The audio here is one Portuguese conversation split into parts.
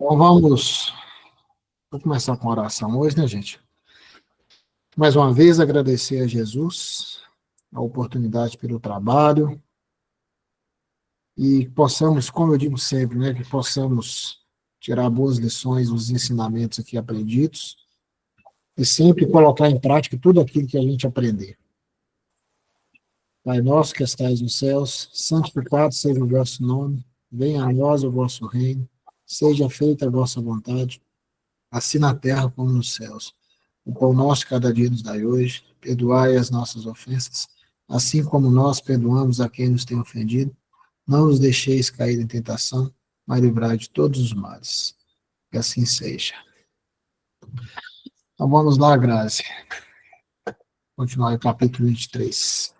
Então vamos começar com a oração hoje, né, gente? Mais uma vez agradecer a Jesus a oportunidade pelo trabalho e possamos, como eu digo sempre, né, que possamos tirar boas lições dos ensinamentos aqui aprendidos e sempre colocar em prática tudo aquilo que a gente aprender. Pai nosso que estais nos céus, santificado seja o vosso nome, venha a nós o vosso reino, seja feita a vossa vontade, assim na terra como nos céus. O pão nosso cada dia nos dai hoje, perdoai as nossas ofensas, assim como nós perdoamos a quem nos tem ofendido. Não nos deixeis cair em tentação, mas livrai de todos os males. Que assim seja. Então vamos lá, Grazi. Continuar o capítulo 23.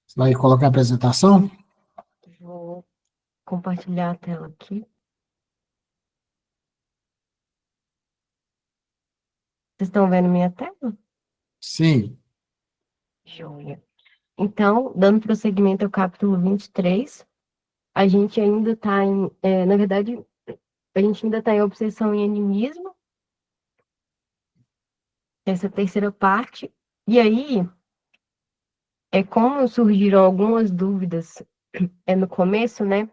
Você vai colocar a apresentação? Vou compartilhar a tela aqui. Vocês estão vendo minha tela? Sim. Joia. Então, dando prosseguimento ao capítulo 23, a gente ainda está na verdade, a gente ainda está em obsessão e animismo, essa terceira parte. E aí, como surgiram algumas dúvidas no começo, né?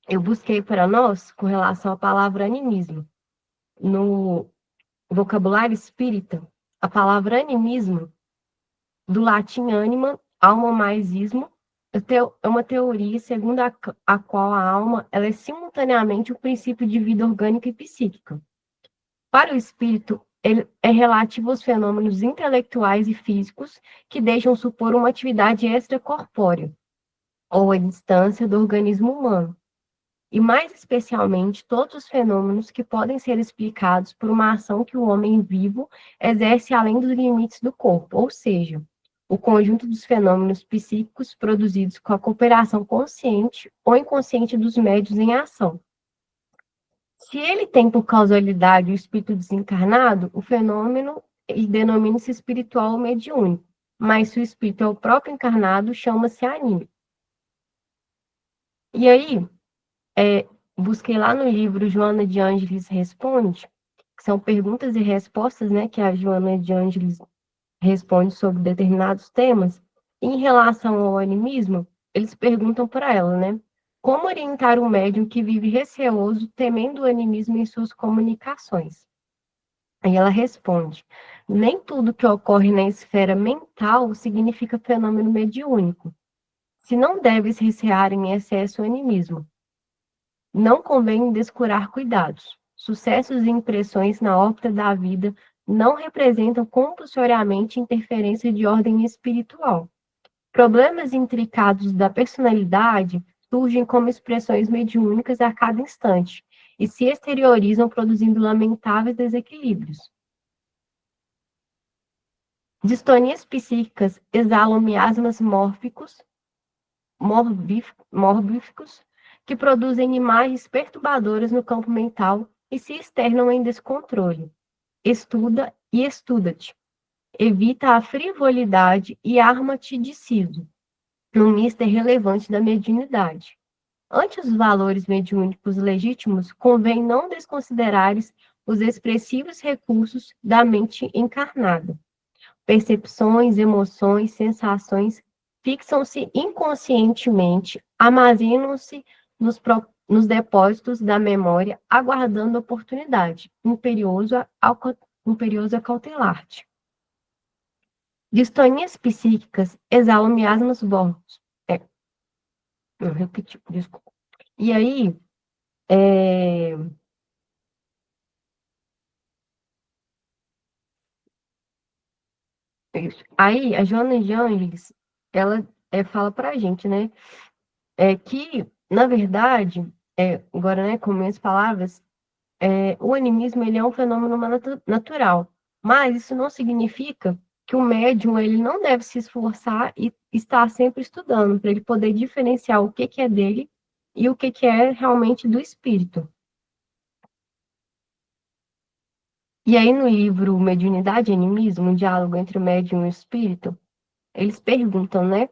Eu busquei para nós com relação à palavra animismo. No vocabulário espírita, a palavra animismo, do latim anima, alma mais ismo, é uma teoria segundo a qual a alma ela é simultaneamente o princípio de vida orgânica e psíquica. Para o espírito, ele é relativo aos fenômenos intelectuais e físicos que deixam supor uma atividade extracorpórea, ou a distância do organismo humano, e mais especialmente todos os fenômenos que podem ser explicados por uma ação que o homem vivo exerce além dos limites do corpo, ou seja, o conjunto dos fenômenos psíquicos produzidos com a cooperação consciente ou inconsciente dos médios em ação. Se ele tem por causalidade o espírito desencarnado, o fenômeno denomina-se espiritual ou mediúnico, mas se o espírito é o próprio encarnado, chama-se anímico. E aí, busquei lá no livro Joana de Ângeles Responde, que são perguntas e respostas, né, que a Joana de Ângeles responde sobre determinados temas. E em relação ao animismo, eles perguntam para ela, né, como orientar um médium que vive receoso, temendo o animismo em suas comunicações? Aí ela responde: nem tudo que ocorre na esfera mental significa fenômeno mediúnico. Se não deves recear em excesso o animismo, não convém descurar cuidados. Sucessos e impressões na órbita da vida não representam compulsoriamente interferência de ordem espiritual. Problemas intricados da personalidade surgem como expressões mediúnicas a cada instante e se exteriorizam produzindo lamentáveis desequilíbrios. Distonias psíquicas exalam miasmas morbíficos que produzem imagens perturbadoras no campo mental e se externam em descontrole. Estuda e estuda-te. Evita a frivolidade e arma-te de siso, no mister relevante da mediunidade. Ante os valores mediúnicos legítimos, convém não desconsiderares os expressivos recursos da mente encarnada. Percepções, emoções, sensações fixam-se inconscientemente, armazenam-se nos depósitos da memória, aguardando a oportunidade, imperioso a cautelar-te. Distonias psíquicas exalam miasmas borros. Eu repeti, desculpa. E aí, aí a Joana de Ângeles, ela fala para a gente, né, que, na verdade, agora, né, com minhas palavras, o animismo ele é um fenômeno natural, mas isso não significa que o médium ele não deve se esforçar e estar sempre estudando para ele poder diferenciar o que é dele e o que é realmente do espírito. E aí no livro Mediunidade e Animismo, um diálogo entre o médium e o espírito, eles perguntam, né,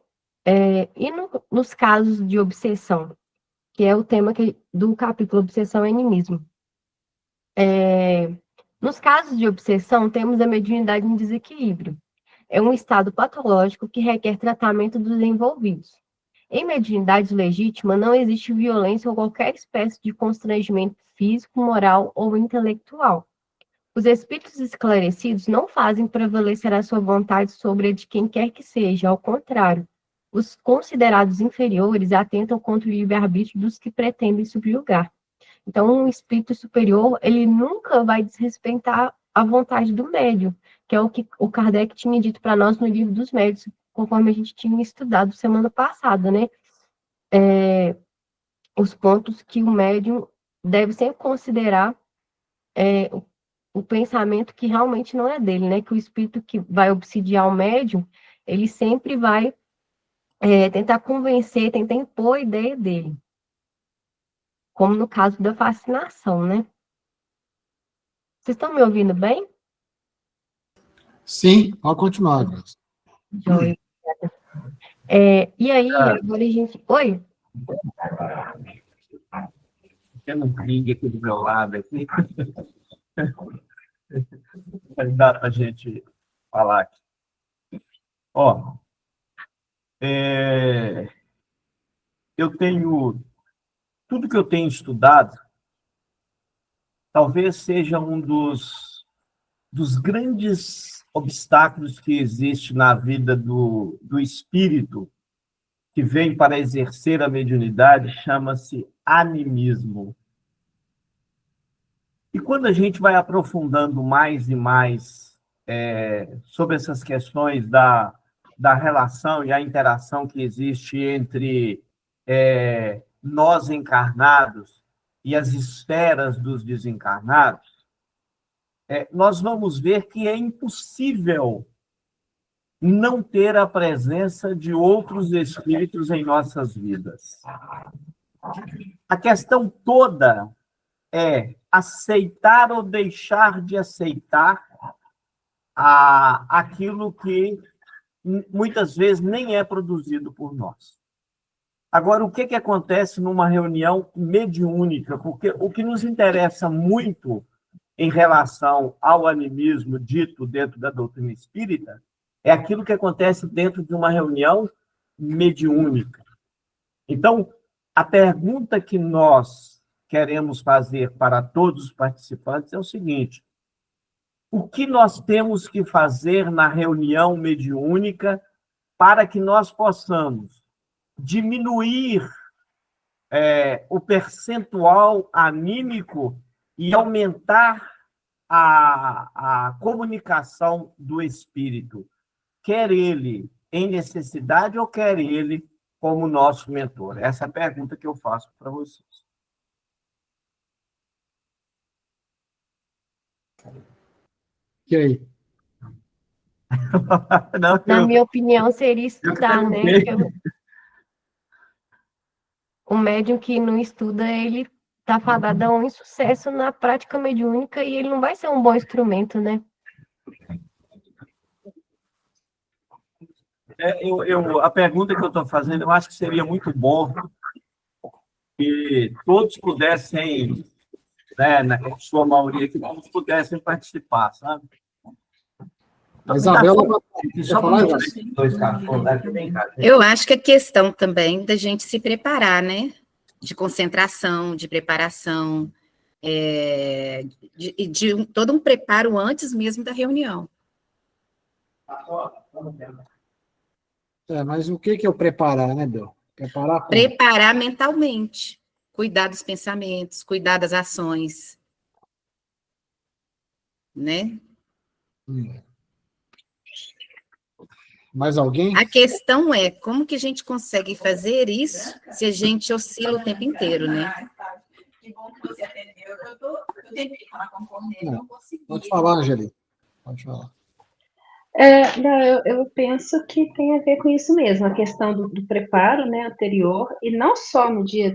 Nos casos de obsessão, que é o tema do capítulo Obsessão e Animismo. Nos casos de obsessão, temos a mediunidade em desequilíbrio. É um estado patológico que requer tratamento dos envolvidos. Em mediunidade legítima, não existe violência ou qualquer espécie de constrangimento físico, moral ou intelectual. Os espíritos esclarecidos não fazem prevalecer a sua vontade sobre a de quem quer que seja, ao contrário. Os considerados inferiores atentam contra o livre-arbítrio dos que pretendem subjugar. Então, um espírito superior, ele nunca vai desrespeitar a vontade do médium, que é o que o Kardec tinha dito para nós no livro dos médiuns, conforme a gente tinha estudado semana passada, né? Os pontos que o médium deve sempre considerar o pensamento que realmente não é dele, né? Que o espírito que vai obsidiar o médium, ele sempre vai tentar convencer, tentar impor a ideia dele. Como no caso da fascinação, né? Vocês estão me ouvindo bem? Sim, pode continuar, Graça. Joia. E aí, agora a gente. Oi? Tem um ping aqui do meu lado aqui. Dá para a gente falar aqui. Ó, eu tenho... Tudo que eu tenho estudado talvez seja um dos grandes obstáculos que existe na vida do espírito que vem para exercer a mediunidade, chama-se animismo. E quando a gente vai aprofundando mais e mais sobre essas questões da relação e a interação que existe entre nós encarnados e as esferas dos desencarnados, nós vamos ver que é impossível não ter a presença de outros espíritos em nossas vidas. A questão toda é aceitar ou deixar de aceitar aquilo que muitas vezes nem é produzido por nós. Agora, o que acontece numa reunião mediúnica? Porque o que nos interessa muito em relação ao animismo dito dentro da doutrina espírita é aquilo que acontece dentro de uma reunião mediúnica. Então, a pergunta que nós queremos fazer para todos os participantes é o seguinte: o que nós temos que fazer na reunião mediúnica para que nós possamos diminuir o percentual anímico e aumentar a comunicação do espírito, quer ele em necessidade ou quer ele como nosso mentor? Essa é a pergunta que eu faço para vocês. E aí? Não, Na minha opinião, seria estudar, né? O médium que não estuda, ele tá fadado a um insucesso na prática mediúnica e ele não vai ser um bom instrumento, né? A pergunta que eu estou fazendo, eu acho que seria muito bom que todos pudessem, né, na sua maioria, que todos pudessem participar, sabe? A Isabela, Só falar dois cachorros, eu acho que é questão também da gente se preparar, né? De concentração, de preparação, de todo um preparo antes mesmo da reunião. mas o que é o preparar, né, Bel? Preparar como? Preparar mentalmente, cuidar dos pensamentos, cuidar das ações, né? Mais alguém? A questão é como que a gente consegue fazer isso se a gente oscila o tempo inteiro, né? Que bom que você atendeu. Eu tentei falar com o Cornélio, não consegui. Pode falar, Angeli. Pode falar. Eu penso que tem a ver com isso mesmo, a questão do preparo, né, anterior, e não só no dia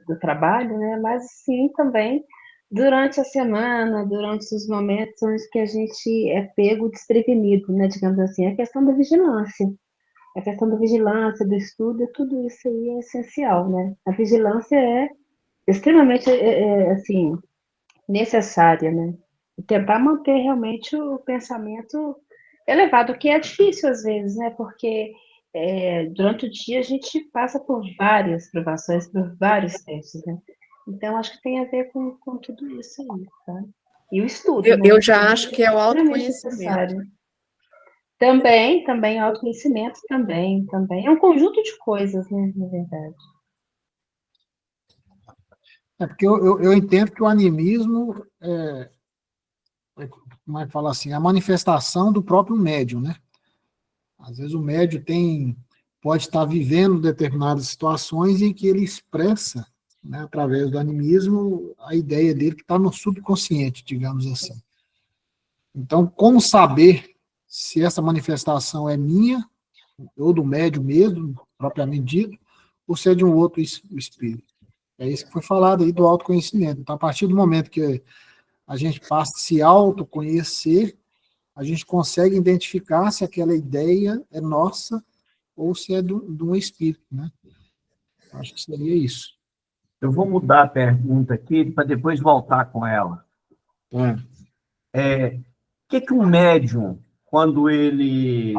do trabalho, né, mas sim também durante a semana, durante os momentos onde que a gente é pego desprevenido, né, digamos assim, a questão da vigilância. a questão da vigilância, do estudo, tudo isso aí é essencial, né? A vigilância é extremamente, assim, necessária, né? E tentar manter realmente o pensamento elevado, que é difícil às vezes, né? Porque durante o dia a gente passa por várias provações, por vários testes, né? Então, acho que tem a ver com tudo isso aí, tá? E o estudo, né? Eu O já estudo acho que é o extremamente autoconhecimento. necessário. Também, autoconhecimento também. É um conjunto de coisas, né, na verdade. Porque eu entendo que o animismo como é que fala assim, a manifestação do próprio médium, né? Às vezes o médium pode estar vivendo determinadas situações em que ele expressa, né, através do animismo, a ideia dele que está no subconsciente, digamos assim. Então, como saber se essa manifestação é minha, ou do médium mesmo, propriamente dito, ou se é de um outro espírito? É isso que foi falado aí do autoconhecimento. Então, a partir do momento que a gente passa a se autoconhecer, a gente consegue identificar se aquela ideia é nossa ou se é de um espírito, né? Acho que seria isso. Eu vou mudar a pergunta aqui para depois voltar com ela. O que um médium, quando ele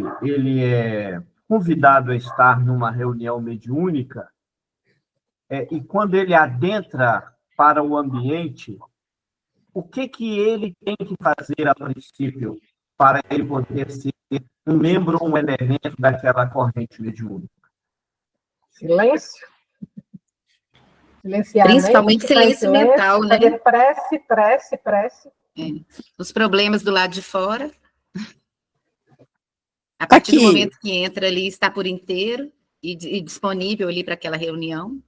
é convidado a estar numa reunião mediúnica, e quando ele adentra para o ambiente, o que ele tem que fazer a princípio para ele poder ser um membro ou um elemento daquela corrente mediúnica? Silêncio. Silenciar a Principalmente mente, ficar em silêncio mental, né? fazer prece. Os problemas do lado de fora. A partir do momento que entra ali, está por inteiro e disponível ali para aquela reunião.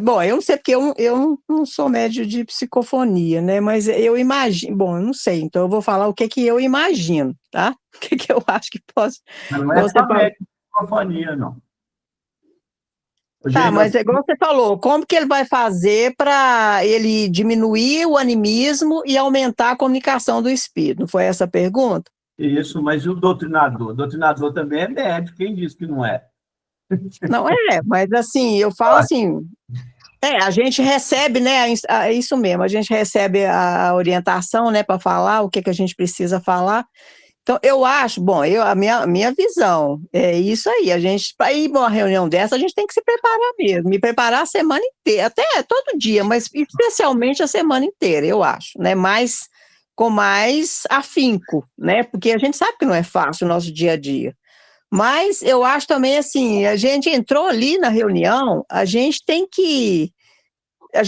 Bom, eu não sei porque eu não sou médio de psicofonia, né? Mas eu imagino, bom, eu não sei, então eu vou falar o que eu imagino, tá? O que eu acho que posso. Mas não é só médio de psicofonia, não. Tá, mas é igual você falou, como que ele vai fazer para ele diminuir o animismo e aumentar a comunicação do espírito? Não foi essa a pergunta? Isso, mas e o doutrinador? O doutrinador também é médio, quem disse que não é? Não mas assim, eu falo assim, a gente recebe, né, isso mesmo, a gente recebe a orientação, né, para falar o que a gente precisa falar. Então, eu acho, bom, a minha visão é isso aí, a gente, para ir para uma reunião dessa, a gente tem que se preparar mesmo, me preparar a semana inteira, até todo dia, mas especialmente a semana inteira, eu acho, né, com mais afinco, né, porque a gente sabe que não é fácil o nosso dia a dia. Mas eu acho também assim, a gente entrou ali na reunião, a gente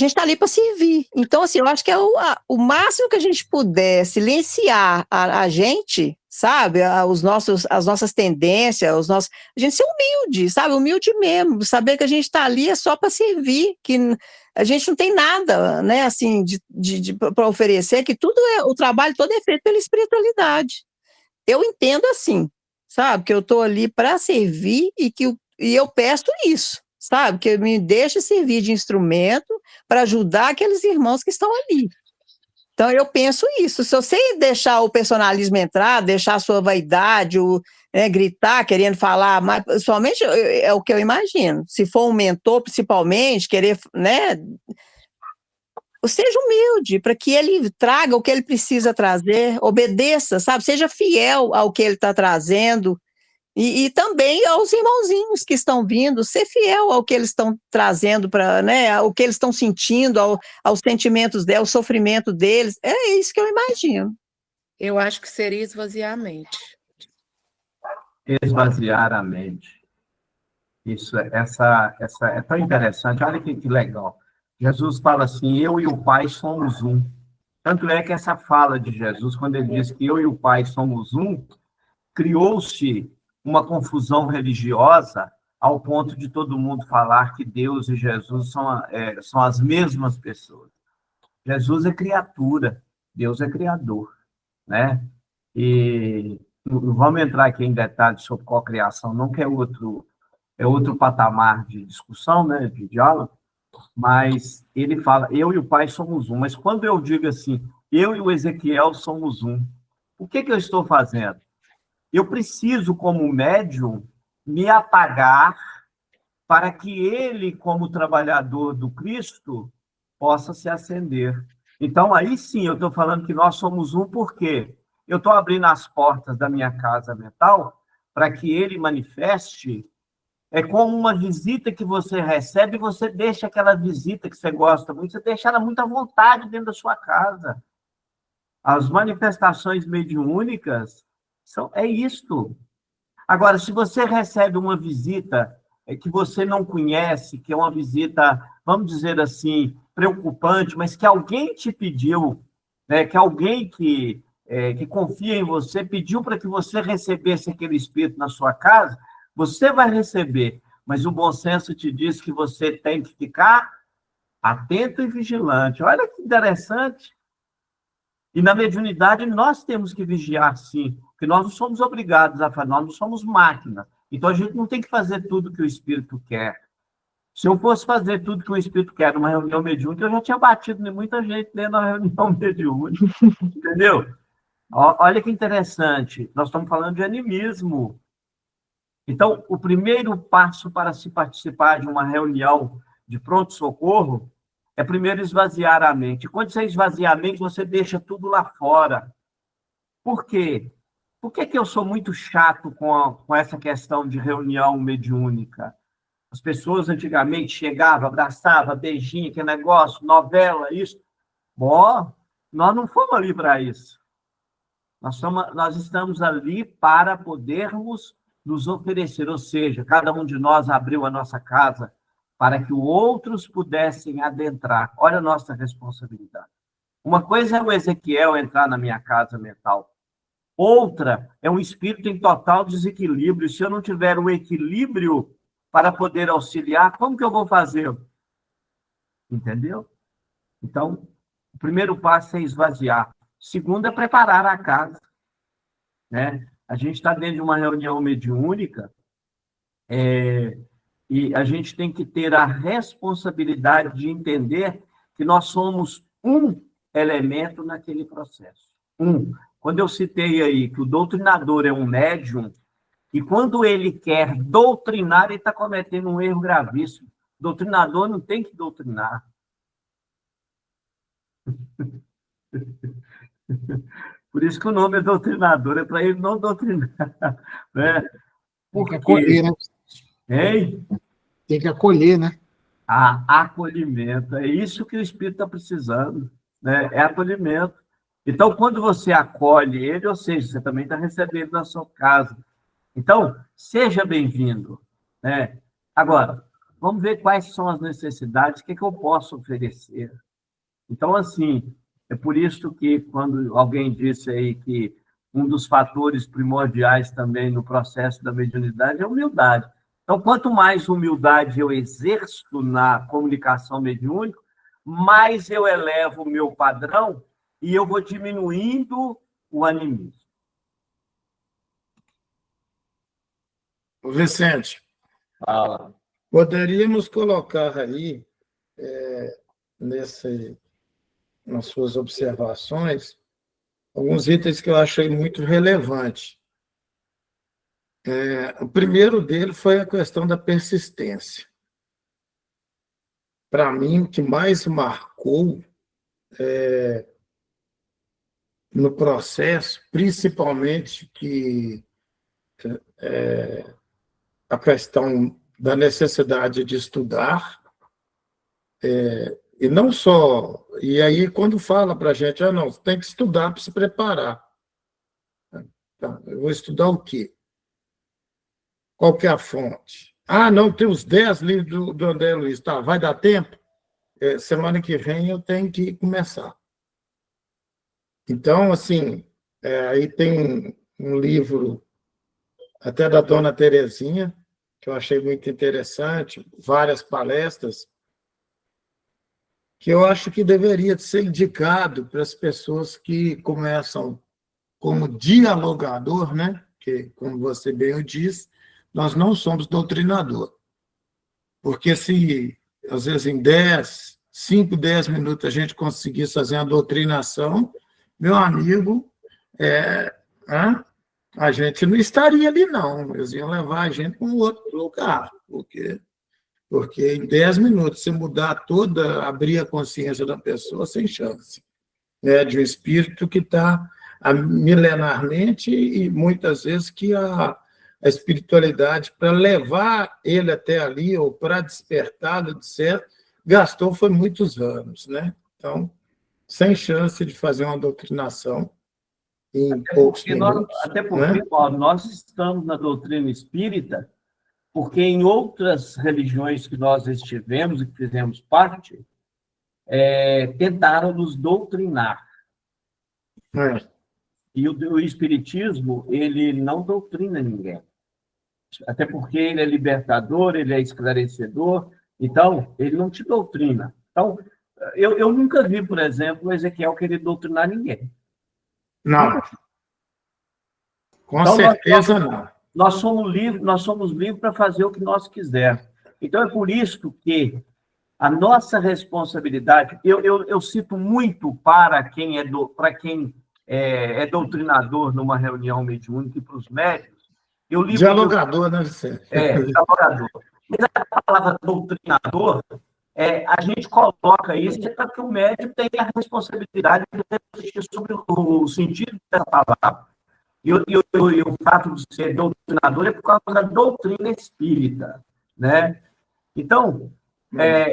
está ali para servir. Então, assim, eu acho que é o máximo que a gente puder silenciar a gente, sabe, as nossas tendências, a gente ser humilde, sabe, humilde mesmo, saber que a gente está ali é só para servir, que a gente não tem nada, né, assim, para oferecer, que o trabalho todo é feito pela espiritualidade. Eu entendo assim, sabe, que eu estou ali para servir e eu peço isso, sabe, que me deixe servir de instrumento para ajudar aqueles irmãos que estão ali. Então, eu penso isso. Se você deixar o personalismo entrar, deixar a sua vaidade, gritar, querendo falar, mas principalmente é o que eu imagino. Se for um mentor, principalmente, querer, né, seja humilde, para que ele traga o que ele precisa trazer, obedeça, sabe? Seja fiel ao que ele está trazendo, e também aos irmãozinhos que estão vindo, ser fiel ao que eles estão trazendo, né, ao que eles estão sentindo, aos sentimentos deles, ao sofrimento deles. É isso que eu imagino. Eu acho que seria esvaziar a mente. Esvaziar a mente. Isso, essa é tão interessante. Olha que legal. Jesus fala assim, eu e o Pai somos um. Tanto é que essa fala de Jesus, quando ele diz que eu e o Pai somos um, criou-se uma confusão religiosa ao ponto de todo mundo falar que Deus e Jesus são as mesmas pessoas. Jesus é criatura, Deus é criador, né? E não vamos entrar aqui em detalhes sobre cocriação, não, que é outro patamar de discussão, né, de diálogo, mas ele fala, eu e o Pai somos um. Mas quando eu digo assim, eu e o Ezequiel somos um, O que eu estou fazendo? Eu preciso, como médium, me apagar para que ele, como trabalhador do Cristo, possa se acender. Então, aí sim, eu estou falando que nós somos um, por quê? Eu estou abrindo as portas da minha casa mental para que ele manifeste. É como uma visita que você recebe, você deixa aquela visita que você gosta muito, você deixa ela muito à vontade dentro da sua casa. As manifestações mediúnicas é isto. Agora, se você recebe uma visita que você não conhece, que é uma visita, vamos dizer assim, preocupante, mas que alguém te pediu, né, que alguém que confia em você pediu para que você recebesse aquele espírito na sua casa, você vai receber, mas o bom senso te diz que você tem que ficar atento e vigilante. Olha que interessante. E na mediunidade nós temos que vigiar, sim, porque nós não somos obrigados a fazer, nós não somos máquina. Então a gente não tem que fazer tudo que o espírito quer. Se eu fosse fazer tudo que o espírito quer numa reunião mediúnica, eu já tinha batido em muita gente dentro da reunião mediúnica. Entendeu? Olha que interessante. Nós estamos falando de animismo. Então, o primeiro passo para se participar de uma reunião de pronto-socorro é primeiro esvaziar a mente. Quando você esvazia a mente, você deixa tudo lá fora. Por quê? Por que eu sou muito chato com essa questão de reunião mediúnica? As pessoas antigamente chegavam, abraçavam, beijinho, que negócio, novela, isso. Bom, nós não fomos ali para isso. Nós estamos ali para podermos nos oferecer, ou seja, cada um de nós abriu a nossa casa para que outros pudessem adentrar. Olha a nossa responsabilidade. Uma coisa é o Ezequiel entrar na minha casa mental. Outra é um espírito em total desequilíbrio. Se eu não tiver um equilíbrio para poder auxiliar, como que eu vou fazer? Entendeu? Então, o primeiro passo é esvaziar. O segundo é preparar a casa. Né? A gente está dentro de uma reunião mediúnica e a gente tem que ter a responsabilidade de entender que nós somos um elemento naquele processo. Quando eu citei aí que o doutrinador é um médium, e quando ele quer doutrinar, ele está cometendo um erro gravíssimo. O doutrinador não tem que doutrinar. Por isso que o nome é doutrinador, é para ele não doutrinar. Né? Tem que acolher, né? Hein? Tem que acolher, né? Acolhimento. É isso que o espírito está precisando. Né? É acolhimento. Então, quando você acolhe ele, ou seja, você também está recebendo na sua casa. Então, seja bem-vindo. Né? Agora, vamos ver quais são as necessidades, o que eu posso oferecer. Então, assim, é por isso que, quando alguém disse aí que um dos fatores primordiais também no processo da mediunidade é a humildade. Então, quanto mais humildade eu exerço na comunicação mediúnica, mais eu elevo o meu padrão e eu vou diminuindo o animismo. Vicente, poderíamos colocar aí, nas suas observações, alguns itens que eu achei muito relevantes. O primeiro dele foi a questão da persistência. Para mim, o que mais marcou no processo, principalmente a questão da necessidade de estudar, e não só... E aí, quando fala para a gente, não, você tem que estudar para se preparar. Tá, eu vou estudar o quê? Qual que é a fonte? Não, tem os 10 livros do André Luiz. Tá, vai dar tempo? Semana que vem eu tenho que começar. Então, assim, aí tem um livro até da dona Terezinha, que eu achei muito interessante, várias palestras, que eu acho que deveria ser indicado para as pessoas que começam como dialogador, né? Que, como você bem o diz, nós não somos doutrinador. Porque se, às vezes, em 5, 10 minutos a gente conseguisse fazer uma doutrinação, meu amigo, a gente não estaria ali, não. Eles iam levar a gente para um outro lugar, porque em 10 minutos, se mudar toda, abrir a consciência da pessoa, sem chance, né? De um espírito que está milenarmente e muitas vezes que a espiritualidade, para levar ele até ali, ou para despertá-lo, etc., gastou foi muitos anos, né? Então, sem chance de fazer uma doutrinação em poucos minutos. Até porque, né? Paulo, nós estamos na doutrina espírita, porque em outras religiões que nós estivemos e que fizemos parte, tentaram nos doutrinar. E o espiritismo, ele não doutrina ninguém. Até porque ele é libertador, ele é esclarecedor, então, ele não te doutrina. Então, eu nunca vi, por exemplo, o Ezequiel querer doutrinar ninguém. Não. Com Então, certeza não. Nós somos livres para fazer o que nós quisermos. Então, é por isso que a nossa responsabilidade, eu cito muito para quem é doutrinador numa reunião mediúnica e para os médicos. Dialogador, né, Vicente? Dialogador. Mas a palavra doutrinador, a gente coloca isso para que o médico tenha a responsabilidade de refletir sobre o sentido dessa palavra. E o fato de ser doutrinador é por causa da doutrina espírita, né? Então,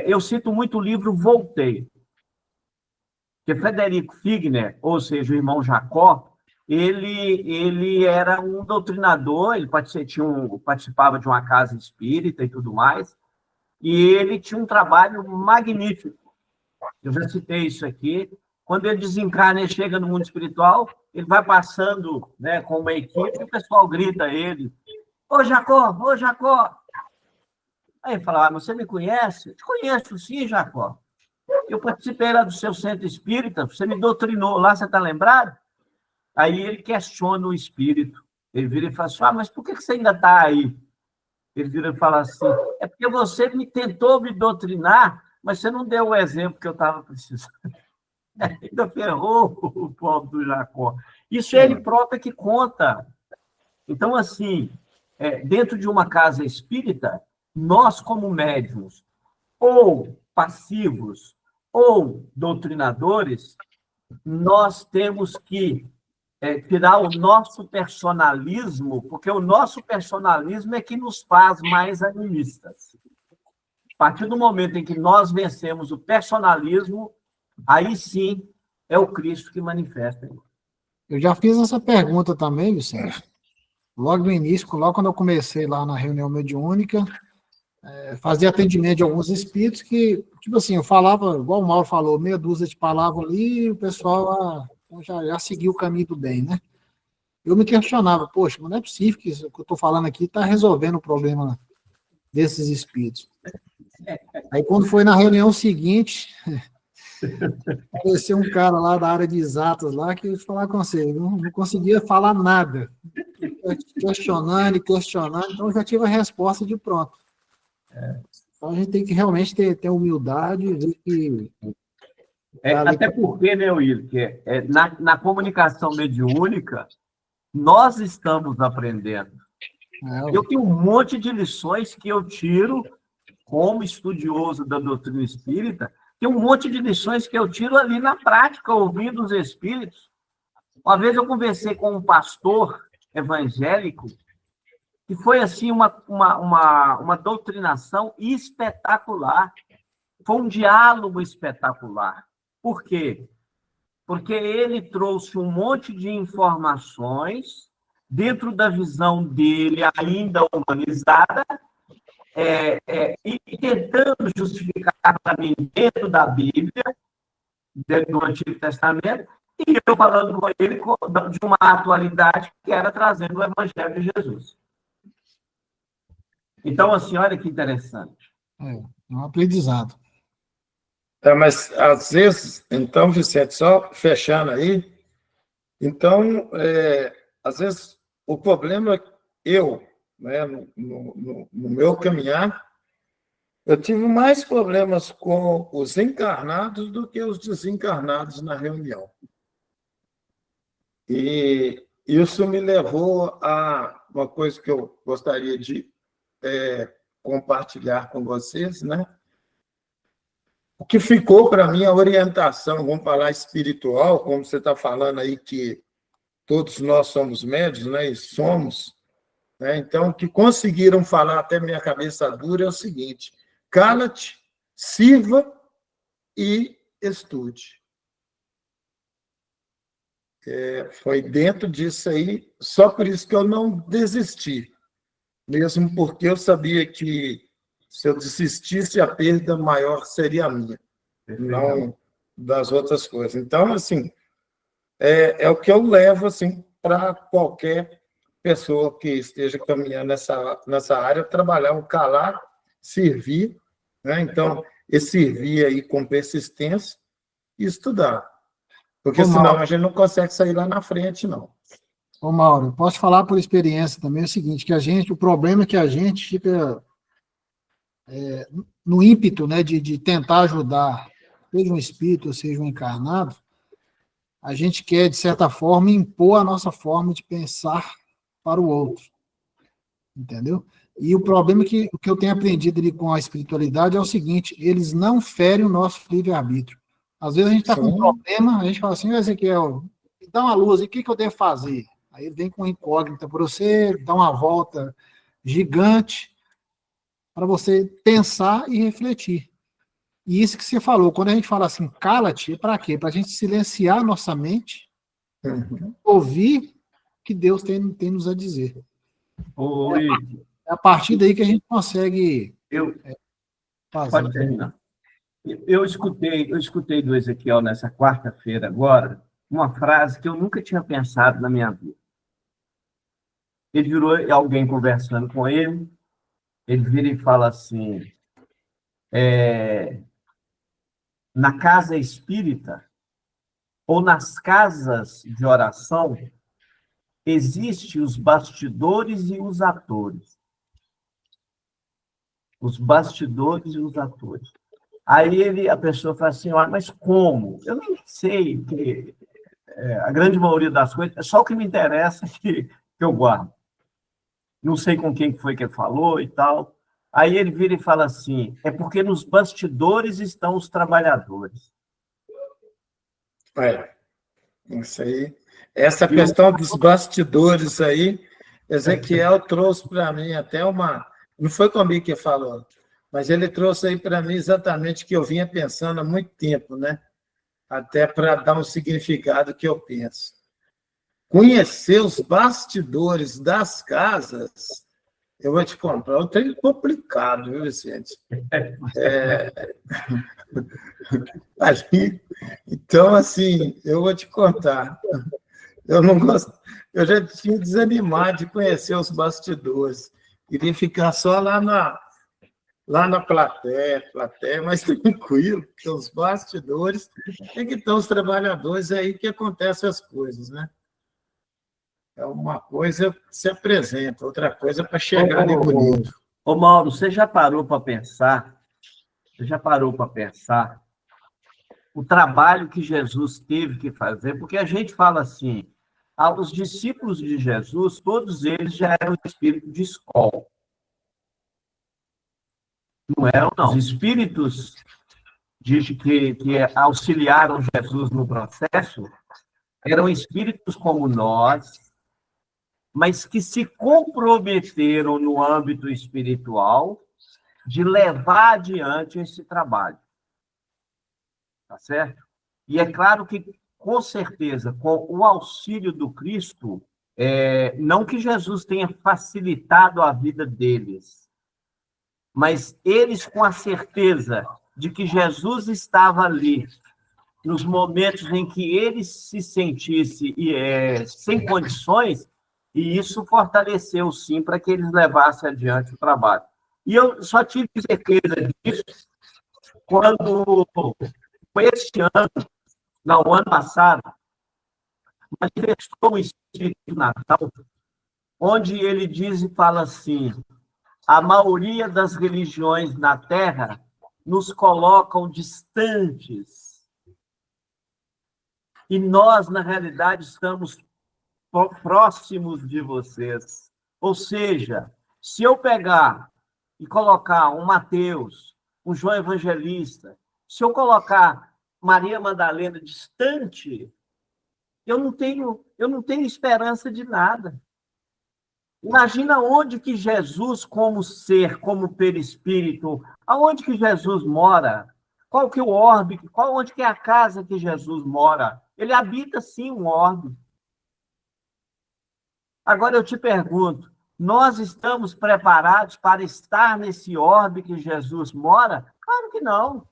eu cito muito o livro Voltei, que Frederico Figner, ou seja, o irmão Jacó, ele era um doutrinador, ele participava de uma casa espírita e tudo mais, e ele tinha um trabalho magnífico. Eu já citei isso aqui. Quando ele desencarna e chega no mundo espiritual, ele vai passando, né, com uma equipe e o pessoal grita a ele: Ô Jacó, ô Jacó! Aí ele fala: você me conhece? Eu te conheço sim, Jacó. Eu participei lá do seu centro espírita, você me doutrinou lá, você está lembrado? Aí ele questiona o espírito. Ele vira e fala assim: mas por que você ainda está aí? Ele vira e fala assim: é porque você tentou me doutrinar, mas você não deu o exemplo que eu estava precisando. Ainda ferrou o pobre do Jacó. Isso é ele próprio que conta. Então, assim, dentro de uma casa espírita, nós, como médiuns, ou passivos, ou doutrinadores, nós temos que tirar o nosso personalismo, porque o nosso personalismo é que nos faz mais animistas. A partir do momento em que nós vencemos o personalismo, aí sim é o Cristo que manifesta. Eu já fiz essa pergunta também, Vicente. Logo no início, logo quando eu comecei lá na reunião mediúnica, fazia atendimento de alguns espíritos que, tipo assim, eu falava, igual o Mauro falou, meia dúzia de palavras ali, e o pessoal já seguiu o caminho do bem, né? Eu me questionava, poxa, mas não é possível que isso que eu estou falando aqui está resolvendo o problema desses espíritos. Aí, quando foi na reunião seguinte, apareceu um cara lá da área de exatas lá que eu ia falar com você, não conseguia falar nada. Questionando, então eu já tive a resposta de pronto. Então a gente tem que realmente ter humildade e ver que... Até porque, né, Will, que na comunicação mediúnica, nós estamos aprendendo. Eu tenho um monte de lições que eu tiro como estudioso da doutrina espírita, tem um monte de lições que eu tiro ali na prática, ouvindo os espíritos. Uma vez eu conversei com um pastor evangélico que foi, assim, uma doutrinação espetacular. Foi um diálogo espetacular. Por quê? Porque ele trouxe um monte de informações dentro da visão dele, ainda humanizada, e tentando justificar para mim dentro da Bíblia, dentro do Antigo Testamento, e eu falando com ele de uma atualidade que era trazendo o Evangelho de Jesus. Então, assim, olha que interessante. É um aprendizado. Mas, às vezes, então, Vicente, só fechando aí, então, às vezes, o problema né, no meu caminhar, eu tive mais problemas com os encarnados do que os desencarnados na reunião. E isso me levou a uma coisa que eu gostaria de compartilhar com vocês, né? O que ficou para mim a orientação, vamos falar espiritual, como você está falando aí que todos nós somos médios, né? E somos, né? Então, o que conseguiram falar até minha cabeça dura é o seguinte: cala-te, sirva e estude. Foi dentro disso aí, só por isso que eu não desisti, mesmo porque eu sabia que se eu desistisse, a perda maior seria a minha, não das outras coisas. Então, assim, é o que eu levo assim, para qualquer pessoa que esteja caminhando nessa área, trabalhar o calar, servir, né? Então, servir aí com persistência e estudar. Porque senão a gente não consegue sair lá na frente, não. Ô, Mauro, eu posso falar por experiência também o seguinte, que o problema é que a gente fica no ímpeto, né, de tentar ajudar, seja um espírito ou seja um encarnado, a gente quer, de certa forma, impor a nossa forma de pensar para o outro. Entendeu? E o problema é que o que eu tenho aprendido ali com a espiritualidade é o seguinte: eles não ferem o nosso livre-arbítrio. Às vezes a gente está com um problema, a gente fala assim: Ezequiel, me dá uma luz, e o que eu devo fazer? Aí ele vem com incógnita para você, dá uma volta gigante para você pensar e refletir. E isso que você falou, quando a gente fala assim, cala-te, é para quê? Para a gente silenciar a nossa mente, ouvir o que Deus tem nos a dizer. É a partir daí que a gente consegue fazer. Pode terminar. Eu escutei do Ezequiel nessa quarta-feira agora uma frase que eu nunca tinha pensado na minha vida. Ele virou alguém conversando com ele vira e fala assim: na casa espírita ou nas casas de oração existem os bastidores e os atores. Os bastidores e os atores. Aí a pessoa fala assim: mas como? Eu nem sei, porque a grande maioria das coisas, é só o que me interessa que eu guardo. Não sei com quem foi que ele falou e tal. Aí ele vira e fala assim: é porque nos bastidores estão os trabalhadores. Isso aí. Essa questão dos bastidores aí, Ezequiel trouxe para mim até uma... Não foi comigo que falou, mas ele trouxe aí para mim exatamente o que eu vinha pensando há muito tempo, né? Até para dar um significado que eu penso. Conhecer os bastidores das casas, eu vou te contar, é um treino complicado, viu, Vicente? Então, assim, eu vou te contar. Eu não gosto, eu já tinha desanimado de conhecer os bastidores. Queria ficar só lá na plateia, mais tranquilo, porque os bastidores é que estão os trabalhadores, é aí que acontecem as coisas, né? É uma coisa que se apresenta, outra coisa para chegar ali bonito. Ô, Mauro, você já parou para pensar? O trabalho que Jesus teve que fazer? Porque a gente fala assim, os discípulos de Jesus, todos eles já eram espírito de escola. Não eram, não. Os espíritos que auxiliaram Jesus no processo eram espíritos como nós, mas que se comprometeram no âmbito espiritual de levar adiante esse trabalho. Tá certo? E é claro que, com certeza, com o auxílio do Cristo, não que Jesus tenha facilitado a vida deles, mas eles, com a certeza de que Jesus estava ali, nos momentos em que eles se sentissem sem condições, e isso fortaleceu, sim, para que eles levassem adiante o trabalho. E eu só tive certeza disso quando, este ano, não, o ano passado, manifestou um Espírito Natal, onde ele diz e fala assim: a maioria das religiões na Terra nos colocam distantes. E nós, na realidade, estamos próximos de vocês. Ou seja, se eu pegar e colocar um Mateus, um João Evangelista, se eu colocar Maria Madalena distante, eu não tenho esperança de nada. Imagina onde que Jesus, como ser, como perispírito, aonde que Jesus mora? Qual que é o orbe? Onde que é a casa que Jesus mora? Ele habita, sim, um orbe. Agora eu te pergunto, nós estamos preparados para estar nesse orbe que Jesus mora? Claro que não.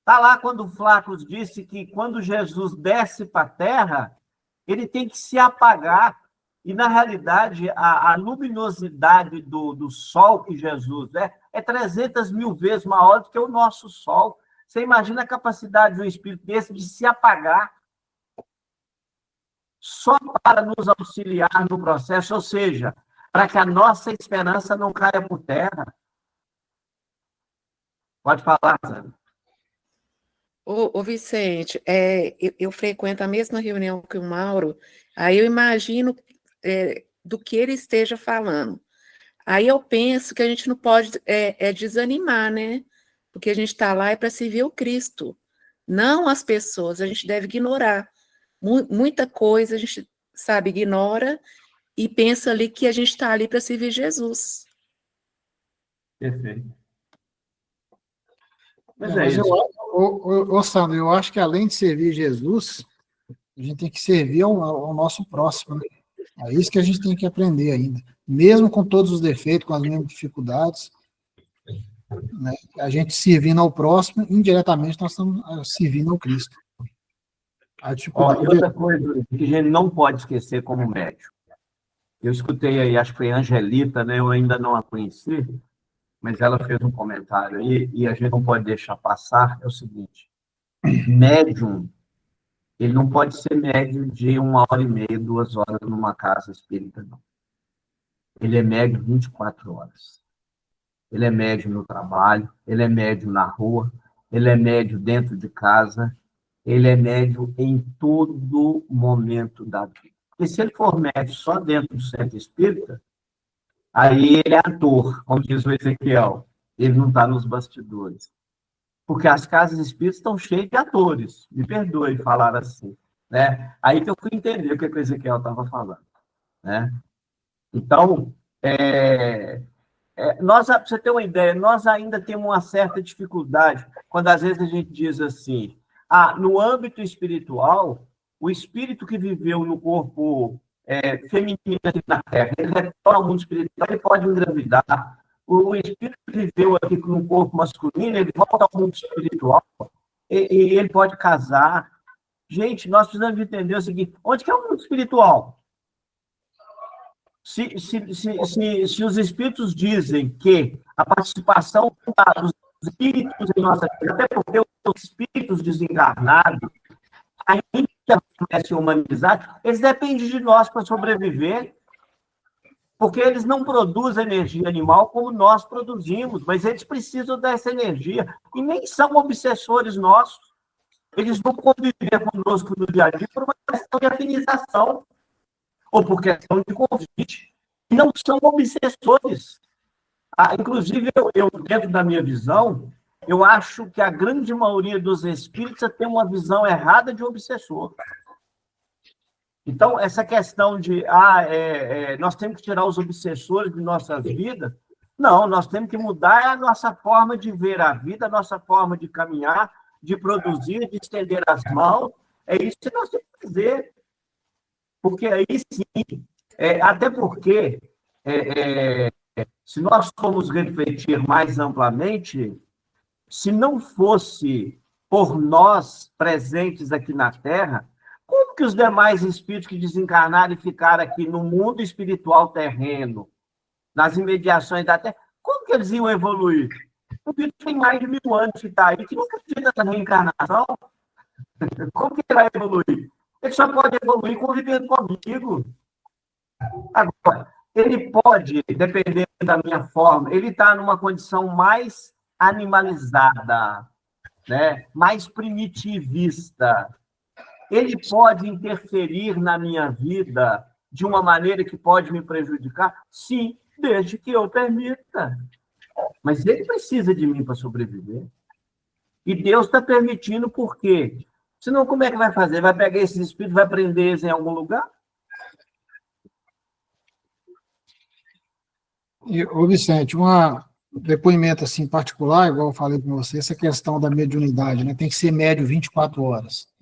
Está lá quando o Flacos disse que quando Jesus desce para a terra, ele tem que se apagar. E, na realidade, a luminosidade do Sol que Jesus é 300 mil vezes maior do que o nosso Sol. Você imagina a capacidade de um espírito desse de se apagar só para nos auxiliar no processo, ou seja, para que a nossa esperança não caia por terra. Pode falar, Sandra. Ô Vicente, eu frequento a mesma reunião que o Mauro, aí eu imagino do que ele esteja falando. Aí eu penso que a gente não pode desanimar, né? Porque a gente está lá para servir o Cristo, não as pessoas. A gente deve ignorar. Muita coisa a gente, sabe, ignora e pensa ali que a gente está ali para servir Jesus. Perfeito. Mas Sandro, eu acho que além de servir Jesus, a gente tem que servir ao nosso próximo, né? É isso que a gente tem que aprender ainda. Mesmo com todos os defeitos, com as mesmas dificuldades, né? A gente servindo ao próximo, indiretamente nós estamos servindo ao Cristo. E outra coisa que a gente não pode esquecer como médico. Eu escutei aí, acho que foi a Angelita, né? Eu ainda não a conheci, mas ela fez um comentário aí, e a gente não pode deixar passar, é o seguinte: médium, ele não pode ser médium de 1h30, 2 horas numa casa espírita, não. Ele é médium 24 horas. Ele é médium no trabalho, ele é médium na rua, ele é médium dentro de casa, ele é médium em todo momento da vida. Porque se ele for médium só dentro do centro espírita, aí ele é ator, como diz o Ezequiel. Ele não está nos bastidores. Porque as casas espíritas estão cheias de atores. Me perdoe falar assim, né? Aí que eu fui entender o que o Ezequiel estava falando, né? Então, para você ter uma ideia, nós ainda temos uma certa dificuldade quando às vezes a gente diz assim, no âmbito espiritual, o espírito que viveu no corpo feminino aqui na Terra, ele retorna ao mundo espiritual, ele pode engravidar. O espírito que viveu aqui no corpo masculino, ele volta ao mundo espiritual e ele pode casar. Gente, nós precisamos entender o seguinte: onde que é o mundo espiritual? Se os espíritos dizem que a participação dos espíritos em nossa vida, até porque os espíritos desencarnados ainda permanecem humanizados, eles dependem de nós para sobreviver, porque eles não produzem energia animal como nós produzimos, mas eles precisam dessa energia, e nem são obsessores nossos. Eles vão conviver conosco no dia a dia por uma questão de afinização, ou por questão de convite. Não são obsessores. Inclusive, eu, dentro da minha visão, eu acho que a grande maioria dos espíritos tem uma visão errada de obsessor. Então, essa questão de nós temos que tirar os obsessores de nossas vidas, não, nós temos que mudar a nossa forma de ver a vida, a nossa forma de caminhar, de produzir, de estender as mãos. É isso que nós temos que fazer. Porque aí sim, até porque, se nós formos refletir mais amplamente, se não fosse por nós presentes aqui na Terra, como que os demais espíritos que desencarnaram e ficaram aqui no mundo espiritual terreno, nas imediações da Terra, como que eles iam evoluir? O espírito tem mais de 1000 anos que está aí, que nunca acredita nessa reencarnação. Como que ele vai evoluir? Ele só pode evoluir convivendo comigo. Agora, ele pode, dependendo da minha forma, ele está numa condição mais animalizada, né? Mais primitivista. ele pode interferir na minha vida de uma maneira que pode me prejudicar? Sim, desde que eu permita. Mas ele precisa de mim para sobreviver. E Deus está permitindo por quê? Senão, como é que vai fazer? Vai pegar esses espíritos, vai prender eles em algum lugar? E, ô Vicente, um depoimento assim particular, igual eu falei com você, essa questão da mediunidade, né? Tem que ser médio 24 horas.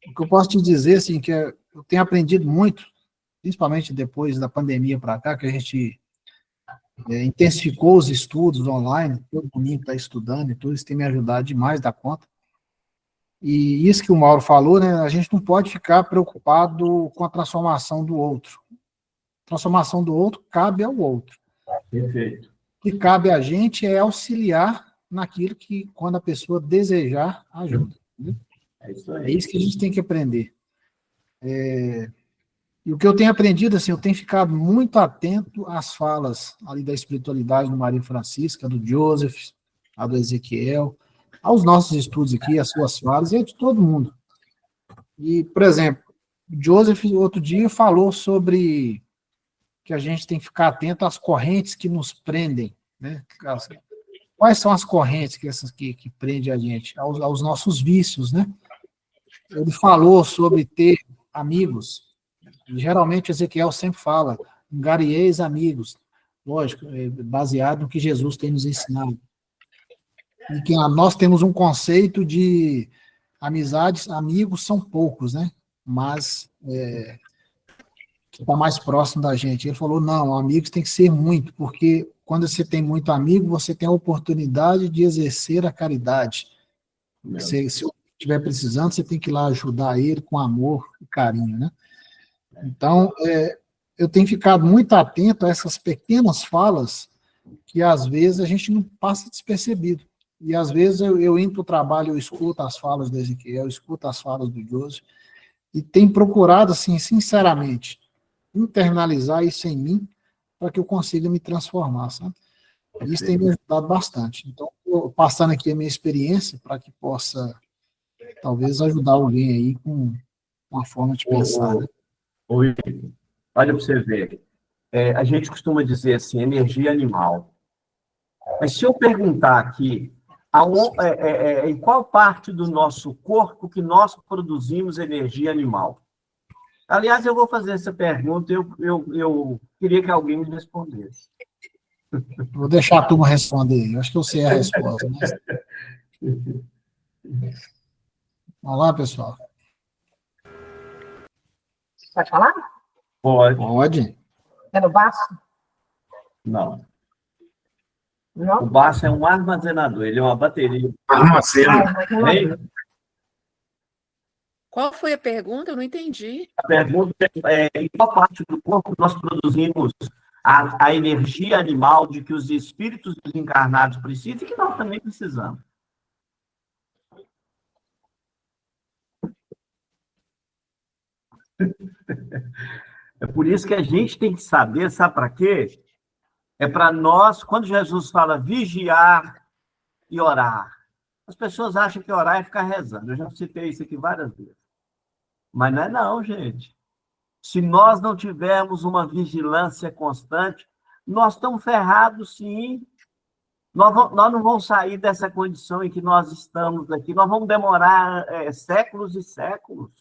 O que eu posso te dizer, assim, que eu tenho aprendido muito, principalmente depois da pandemia para cá, que a gente intensificou os estudos online, todo mundo está estudando e tudo, isso tem me ajudado demais da conta. E isso que o Mauro falou, né? A gente não pode ficar preocupado com a transformação do outro. A transformação do outro cabe ao outro. Perfeito. O que cabe a gente é auxiliar naquilo que, quando a pessoa desejar, ajuda. Né? É isso aí. É isso que a gente tem que aprender. E o que eu tenho aprendido, assim, eu tenho ficado muito atento às falas ali da espiritualidade do Maria Francisca, do Joseph, a do Ezequiel, aos nossos estudos aqui, as suas falas, e a de todo mundo. E, por exemplo, o Joseph, outro dia, falou sobre que a gente tem que ficar atento às correntes que nos prendem, né? Quais são as correntes que prendem a gente? Aos nossos vícios, né? Ele falou sobre ter amigos. Geralmente, Ezequiel sempre fala, engarieis amigos. Lógico, baseado no que Jesus tem nos ensinado. E que nós temos um conceito de amizades, amigos são poucos, né? Mas que está mais próximo da gente. Ele falou, não, amigos tem que ser muito, porque quando você tem muito amigo, você tem a oportunidade de exercer a caridade. Se eu estiver precisando, você tem que ir lá ajudar ele com amor e carinho, né? Então, eu tenho ficado muito atento a essas pequenas falas que, às vezes, a gente não passa despercebido. E, às vezes, eu indo para o trabalho, eu escuto as falas do Ezequiel, eu escuto as falas do Joseph, e tenho procurado, assim, sinceramente, internalizar isso em mim para que eu consiga me transformar, sabe? Isso tem me ajudado bastante. Então, estou passando aqui a minha experiência para que possa, talvez, ajudar alguém aí com uma forma de pensar, né? Olha para você ver. A gente costuma dizer assim, energia animal. Mas se eu perguntar aqui, em qual parte do nosso corpo que nós produzimos energia animal? Aliás, eu vou fazer essa pergunta, eu queria que alguém me respondesse. Vou deixar a turma responder, eu acho que eu sei a resposta. Mas... Vamos lá, pessoal. Pode falar? Pode. Pode. É no baço? Não. Não? O baço é um armazenador, ele é uma bateria. Armazena. Qual foi a pergunta? Eu não entendi. A pergunta é em qual parte do corpo nós produzimos a energia animal de que os espíritos desencarnados precisam e que nós também precisamos. É por isso que a gente tem que saber, sabe para quê? É para nós, quando Jesus fala vigiar e orar, as pessoas acham que orar é ficar rezando. Eu já citei isso aqui várias vezes. Mas não é não, gente. Se nós não tivermos uma vigilância constante, nós estamos ferrados, sim. Nós não vamos sair dessa condição em que nós estamos aqui. Nós vamos demorar séculos e séculos.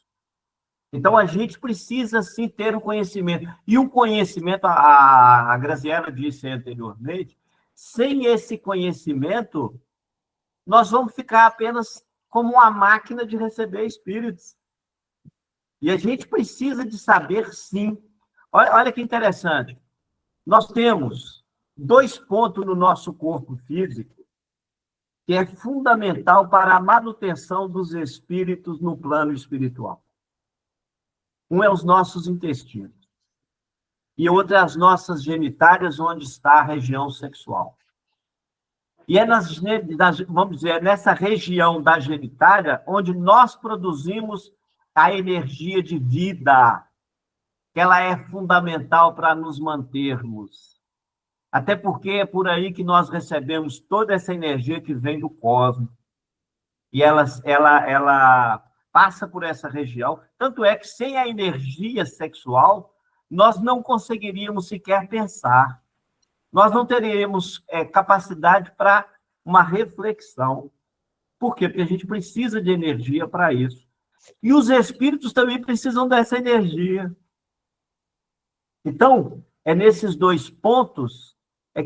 Então, a gente precisa, sim, ter o conhecimento. E o conhecimento, a Graziela disse anteriormente, sem esse conhecimento, nós vamos ficar apenas como uma máquina de receber espíritos. E a gente precisa de saber, sim. Olha que interessante. Nós temos 2 pontos no nosso corpo físico que é fundamental para a manutenção dos espíritos no plano espiritual. Um é os nossos intestinos. E outro é as nossas genitálias, onde está a região sexual. E vamos dizer, é nessa região da genitália onde nós produzimos a energia de vida, que ela é fundamental para nos mantermos. Até porque é por aí que nós recebemos toda essa energia que vem do cosmos. E ela passa por essa região. Tanto é que sem a energia sexual, nós não conseguiríamos sequer pensar. Nós não teríamos capacidade para uma reflexão. Por quê? Porque a gente precisa de energia para isso. E os espíritos também precisam dessa energia. Então, é nesses dois pontos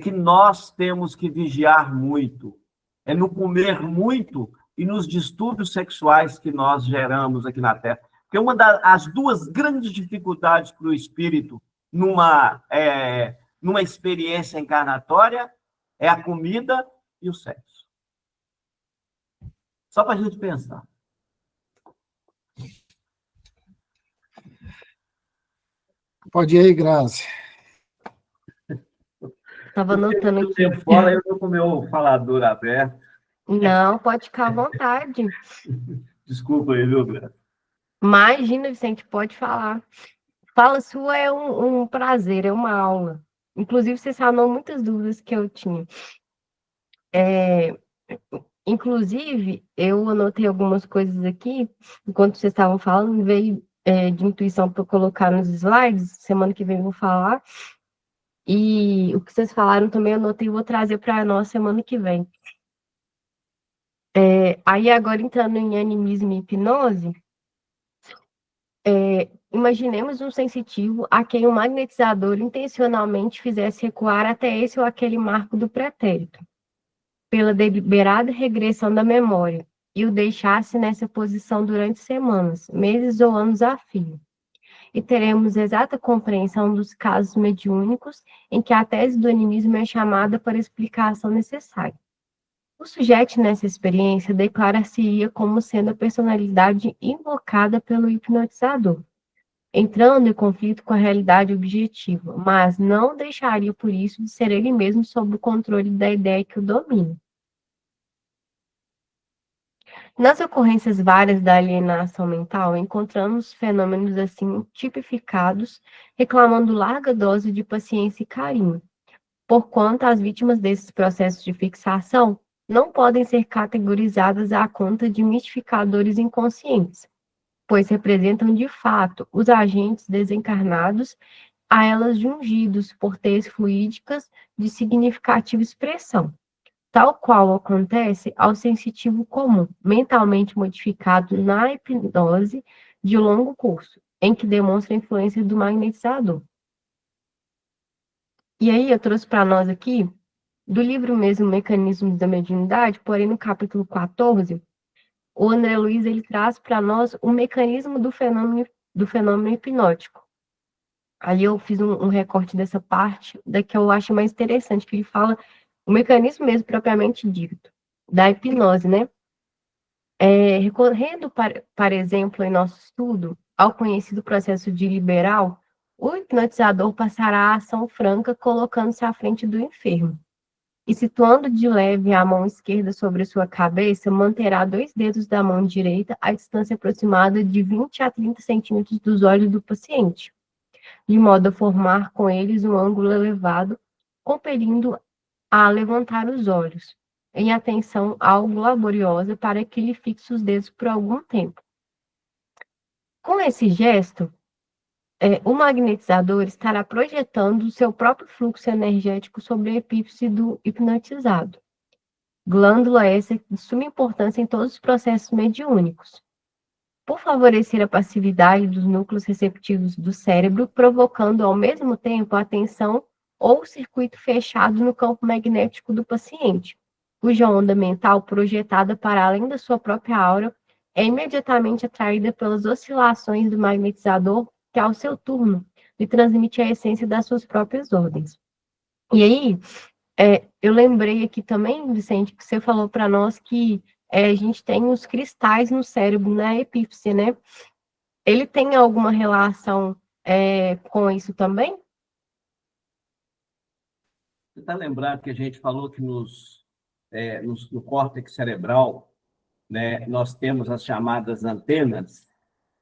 que nós temos que vigiar muito. É no comer muito e nos distúrbios sexuais que nós geramos aqui na Terra. Porque uma das duas grandes dificuldades para o espírito numa experiência encarnatória é a comida e o sexo. Só para a gente pensar. Pode ir aí, Grazi. Estava anotando Muito aqui. tempo fora, eu estou com o meu falador aberto. Não, pode ficar à vontade. Desculpa aí, viu, Grazi? Imagina, Vicente, pode falar. Fala sua é um prazer, é uma aula. Inclusive, você sanou muitas dúvidas que eu tinha. Inclusive, eu anotei algumas coisas aqui, enquanto vocês estavam falando, veio de intuição para colocar nos slides, semana que vem eu vou falar. E o que vocês falaram também, eu anotei e vou trazer para nós semana que vem. Aí, agora, entrando em animismo e hipnose, imaginemos um sensitivo a quem o magnetizador intencionalmente fizesse recuar até esse ou aquele marco do pretérito, pela deliberada regressão da memória, e o deixasse nessa posição durante semanas, meses ou anos a fio. E teremos exata compreensão dos casos mediúnicos em que a tese do animismo é chamada para explicação necessária. O sujeito nessa experiência declara-se-ia como sendo a personalidade invocada pelo hipnotizador, entrando em conflito com a realidade objetiva, mas não deixaria por isso de ser ele mesmo sob o controle da ideia que o domina. Nas ocorrências várias da alienação mental, encontramos fenômenos assim tipificados, reclamando larga dose de paciência e carinho, porquanto as vítimas desses processos de fixação não podem ser categorizadas à conta de mistificadores inconscientes, pois representam de fato os agentes desencarnados a elas jungidos por teias fluídicas de significativa expressão, tal qual acontece ao sensitivo comum, mentalmente modificado na hipnose de longo curso, em que demonstra a influência do magnetizador. E aí eu trouxe para nós aqui, do livro mesmo, Mecanismos da Mediunidade, porém no capítulo 14, o André Luiz ele traz para nós o mecanismo do fenômeno hipnótico. Aí eu fiz um recorte dessa parte, da que eu acho mais interessante, que ele fala o mecanismo mesmo propriamente dito, da hipnose, né? Recorrendo, para exemplo, em nosso estudo, ao conhecido processo de liberal, o hipnotizador passará a ação franca colocando-se à frente do enfermo. E situando de leve a mão esquerda sobre sua cabeça, manterá 2 dedos da mão direita à distância aproximada de 20 a 30 centímetros dos olhos do paciente, de modo a formar com eles um ângulo elevado, compelindo a levantar os olhos, em atenção algo laboriosa para que lhe fixe os dedos por algum tempo. Com esse gesto, o magnetizador estará projetando o seu próprio fluxo energético sobre a epífise do hipnotizado. Glândula essa de suma importância em todos os processos mediúnicos, por favorecer a passividade dos núcleos receptivos do cérebro, provocando ao mesmo tempo a tensão ou circuito fechado no campo magnético do paciente, cuja onda mental projetada para além da sua própria aura é imediatamente atraída pelas oscilações do magnetizador, que, ao seu turno, lhe transmite a essência das suas próprias ordens. E aí, eu lembrei aqui também, Vicente, que você falou para nós que a gente tem os cristais no cérebro, na epífise, né? Ele tem alguma relação com isso também? Você está lembrado que a gente falou que no córtex cerebral, né, nós temos as chamadas antenas,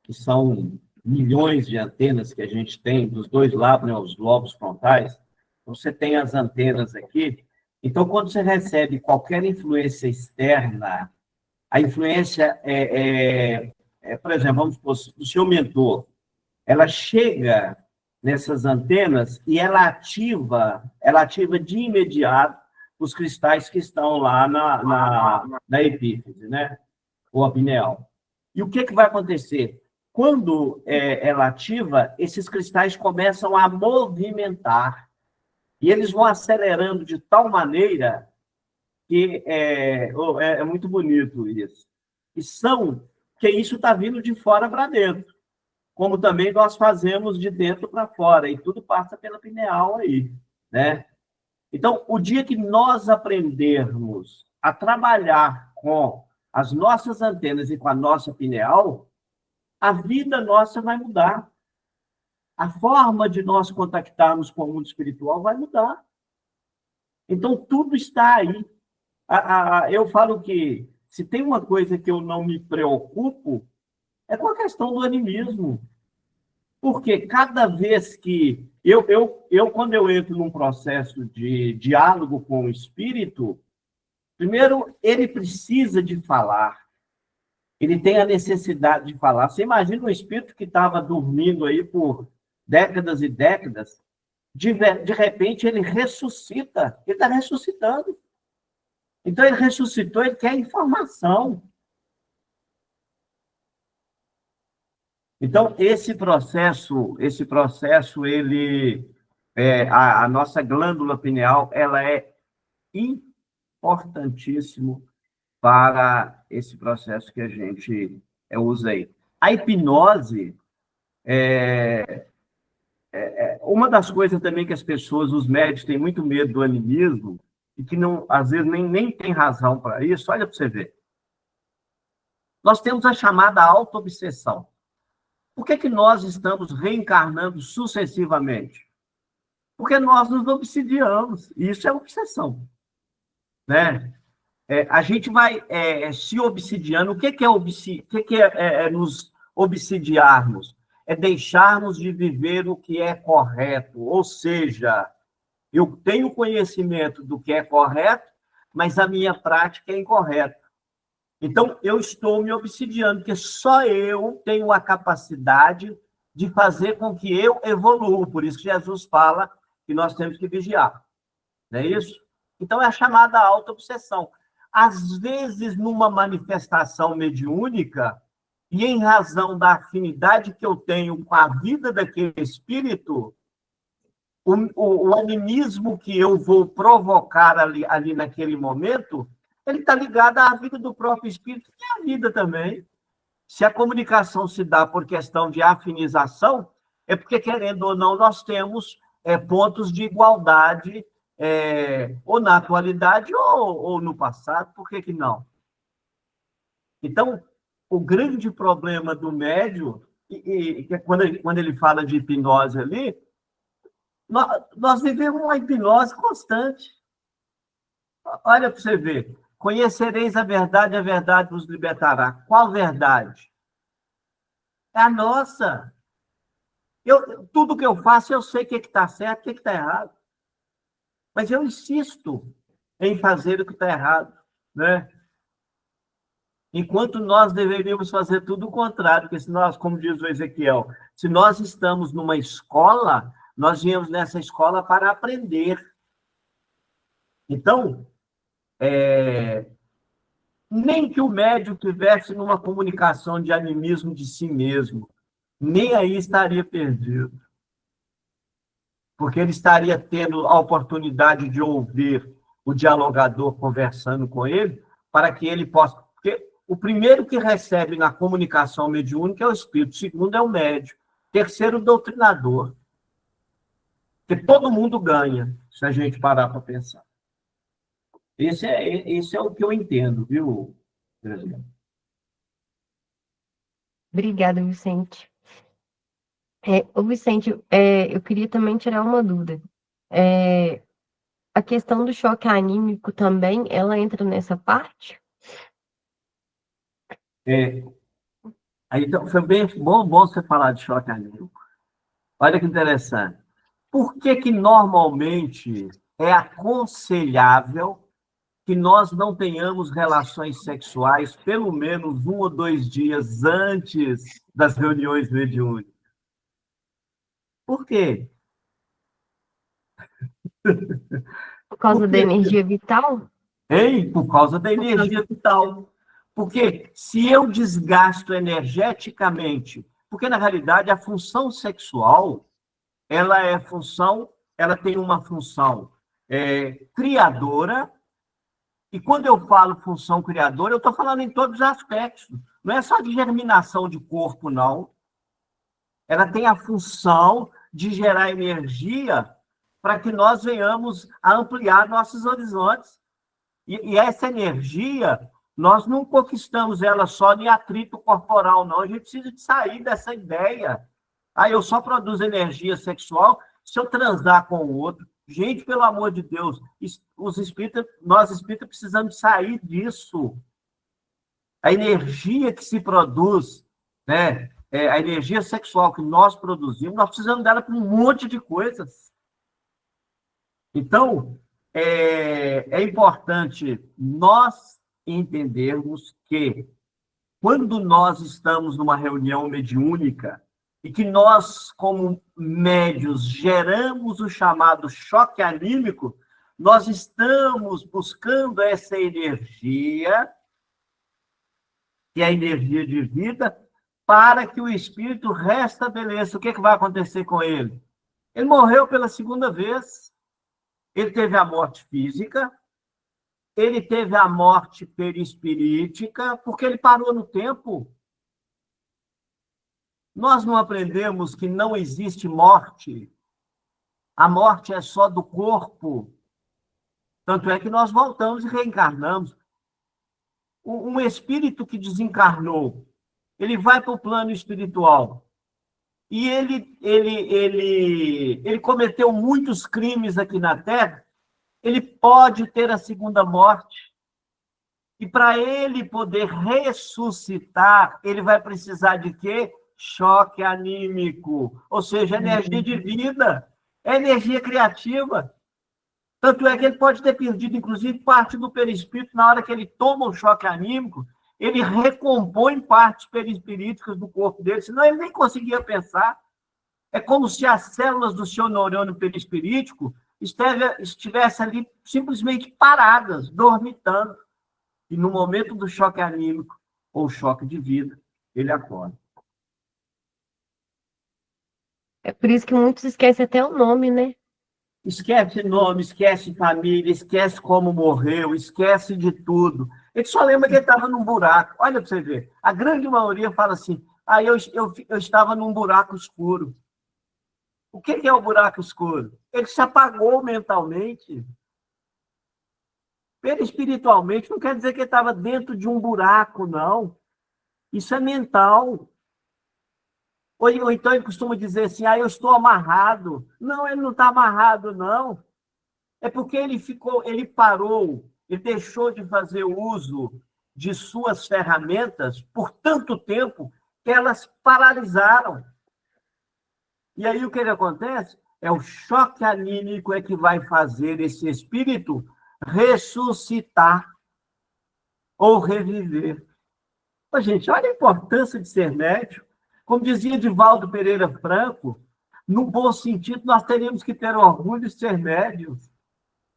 que são milhões de antenas que a gente tem dos dois lados, né, os lobos frontais. Você tem as antenas aqui. Então, quando você recebe qualquer influência externa, a influência por exemplo, vamos supor, o seu mentor, ela chega nessas antenas e ela ativa de imediato os cristais que estão lá na epífise, né? Ou a pineal. E o que vai acontecer? Quando ela ativa, esses cristais começam a movimentar e eles vão acelerando de tal maneira que é muito bonito isso. Que isso está vindo de fora para dentro, como também nós fazemos de dentro para fora, e tudo passa pela pineal aí, né? Então, o dia que nós aprendermos a trabalhar com as nossas antenas e com a nossa pineal, a vida nossa vai mudar. A forma de nós contactarmos com o mundo espiritual vai mudar. Então, tudo está aí. Eu falo que se tem uma coisa que eu não me preocupo, é com a questão do animismo. Porque cada vez que quando eu entro num processo de diálogo com o espírito, primeiro, ele precisa de falar. Ele tem a necessidade de falar. Você imagina um espírito que estava dormindo aí por décadas e décadas, de repente ele ressuscita. Ele está ressuscitando. Então, ele ressuscitou, ele quer informação. Então, esse processo, a nossa glândula pineal, ela é importantíssimo para esse processo que a gente usa aí. A hipnose uma das coisas também que as pessoas, os médicos, têm muito medo do animismo, e que não, às vezes nem tem razão para isso. Olha para você ver. Nós temos a chamada autoobsessão. Por que nós estamos reencarnando sucessivamente? Porque nós nos obsidiamos. E isso é obsessão. Né? A gente vai se obsidiando. O que é nos obsidiarmos? É deixarmos de viver o que é correto. Ou seja, eu tenho conhecimento do que é correto, mas a minha prática é incorreta. Então, eu estou me obsidiando, porque só eu tenho a capacidade de fazer com que eu evolua. Por isso que Jesus fala que nós temos que vigiar. Não é isso? Então, é a chamada autoobsessão. Às vezes, numa manifestação mediúnica, e em razão da afinidade que eu tenho com a vida daquele espírito, o animismo que eu vou provocar ali naquele momento, ele está ligado à vida do próprio espírito, que é a vida também. Se a comunicação se dá por questão de afinização, é porque, querendo ou não, nós temos pontos de igualdade, ou na atualidade ou no passado, por que não? Então, o grande problema do médium, que quando ele fala de hipnose ali, nós vivemos uma hipnose constante. Olha para você ver. Conhecereis a verdade vos libertará. Qual verdade? É a nossa. Tudo que eu faço, eu sei o que está certo, o que está errado. Mas eu insisto em fazer o que está errado, né? Enquanto nós deveríamos fazer tudo o contrário, porque se nós, como diz o Ezequiel, se nós estamos numa escola, nós viemos nessa escola para aprender. Então, nem que o médium tivesse numa comunicação de animismo de si mesmo, nem aí estaria perdido. Porque ele estaria tendo a oportunidade de ouvir o dialogador conversando com ele, para que ele possa... Porque o primeiro que recebe na comunicação mediúnica é o espírito, o segundo é o médium, terceiro, o doutrinador. Porque todo mundo ganha, se a gente parar para pensar. Esse é o que eu entendo, viu, Terezinha? Obrigada, Vicente. Vicente, eu queria também tirar uma dúvida. A questão do choque anímico também, ela entra nessa parte? Aí, então, foi bem bom você falar de choque anímico. Olha que interessante. Por que normalmente é aconselhável que nós não tenhamos relações sexuais pelo menos 1 ou 2 dias antes das reuniões mediúnicas. Por quê? Por causa da energia vital? Hein? Por causa da energia vital. Porque se eu desgasto energeticamente, porque na realidade a função sexual, ela tem uma função criadora, e quando eu falo função criadora, eu estou falando em todos os aspectos. Não é só de germinação de corpo, não. Ela tem a função de gerar energia para que nós venhamos a ampliar nossos horizontes. E essa energia, nós não conquistamos ela só em atrito corporal, não. A gente precisa de sair dessa ideia. Eu só produzo energia sexual se eu transar com o outro. Gente, pelo amor de Deus, nós espíritas precisamos sair disso. A energia que se produz, né? A energia sexual que nós produzimos, nós precisamos dela para um monte de coisas. Então, é importante nós entendermos que, quando nós estamos numa reunião mediúnica, e que nós, como médios, geramos o chamado choque anímico, nós estamos buscando essa energia, que é a energia de vida, para que o espírito restabeleça. O que vai acontecer com ele? Ele morreu pela segunda vez, ele teve a morte física, ele teve a morte perispirítica, porque ele parou no tempo. Nós não aprendemos que não existe morte. A morte é só do corpo. Tanto é que nós voltamos e reencarnamos. Um espírito que desencarnou, ele vai para o plano espiritual. E ele cometeu muitos crimes aqui na Terra. Ele pode ter a segunda morte. E para ele poder ressuscitar, ele vai precisar de quê? Choque anímico, ou seja, energia de vida, é energia criativa. Tanto é que ele pode ter perdido, inclusive, parte do perispírito na hora que ele toma o choque anímico, ele recompõe partes perispiríticas do corpo dele, senão ele nem conseguia pensar. É como se as células do seu neurônio perispirítico estivessem ali simplesmente paradas, dormitando. E no momento do choque anímico, ou choque de vida, ele acorda. É por isso que muitos esquecem até o nome, né? Esquece nome, esquece família, esquece como morreu, esquece de tudo. Ele só lembra que ele estava num buraco. Olha para você ver. A grande maioria fala assim, eu estava num buraco escuro. O que é o buraco escuro? Ele se apagou mentalmente. Espiritualmente, não quer dizer que ele estava dentro de um buraco, não. Isso é mental. Ou então ele costuma dizer assim, eu estou amarrado. Não, ele não está amarrado, não. É porque ele parou, ele deixou de fazer uso de suas ferramentas por tanto tempo que elas paralisaram. E aí o que acontece? É o choque anímico que vai fazer esse espírito ressuscitar ou reviver. Gente, olha a importância de ser médium. Como dizia Divaldo Pereira Franco, no bom sentido, nós teríamos que ter orgulho de ser médios.